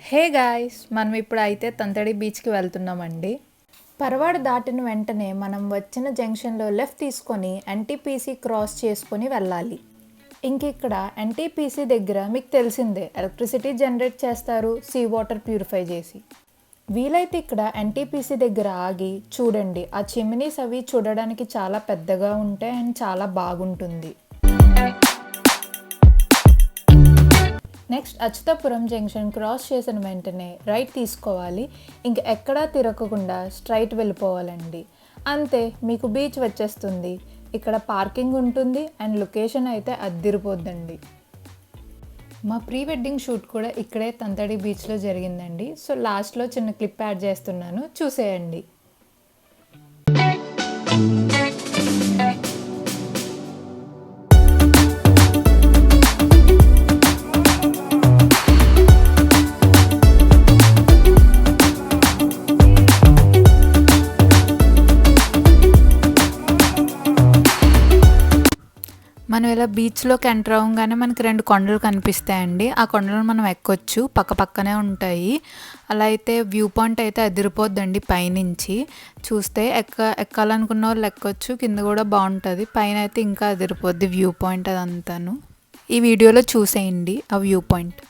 Hey guys, మనం ఇప్పుడు అయితే తంతడి బీచ్కి వెళ్తున్నామండి. పరవాడు దాటిన వెంటనే మనం వచ్చిన జంక్షన్లో లెఫ్ట్ తీసుకొని ఎన్టీపీసీ క్రాస్ చేసుకొని వెళ్ళాలి. ఇంక ఇక్కడ ఎన్టీపీసీ దగ్గర మీకు తెలిసిందే, ఎలక్ట్రిసిటీ జనరేట్ చేస్తారు సీ వాటర్ ప్యూరిఫై చేసి. వీలైతే ఇక్కడ ఎన్టీపీసీ దగ్గర ఆగి చూడండి, ఆ చిమ్నీస్ అవి చూడడానికి చాలా పెద్దగా ఉంటాయి అండ్ చాలా బాగుంటుంది. నెక్స్ట్ అచ్యుతాపురం జంక్షన్ క్రాస్ చేసిన వెంటనే రైట్ తీసుకోవాలి. ఇంక ఎక్కడా తిరగకుండా స్ట్రైట్ వెళ్ళిపోవాలండి. అంతే, మీకు బీచ్ వచ్చేస్తుంది. ఇక్కడ పార్కింగ్ ఉంటుంది అండ్ లొకేషన్ అయితే అద్దిరిపోద్దండి. మా ప్రీ వెడ్డింగ్ షూట్ కూడా ఇక్కడే తంతడి బీచ్లో జరిగిందండి. సో లాస్ట్లో చిన్న క్లిప్ యాడ్ చేస్తున్నాను, చూసేయండి. మనం ఇలా బీచ్లోకి ఎంటర్ అవ్వగానే మనకి 2 కొండలు కనిపిస్తాయండి. ఆ కొండలు మనం ఎక్కొచ్చు, పక్క పక్కనే ఉంటాయి. అలా అయితే వ్యూ పాయింట్ అయితే అదిరిపోద్దండి పైనుంచి చూస్తే. ఎక్కాలనుకున్న వాళ్ళు ఎక్కొచ్చు, కింద కూడా బాగుంటుంది. పైన అయితే ఇంకా అదిరిపోద్ది వ్యూ పాయింట్ అదంతాను. ఈ వీడియోలో చూసేయండి ఆ వ్యూ పాయింట్.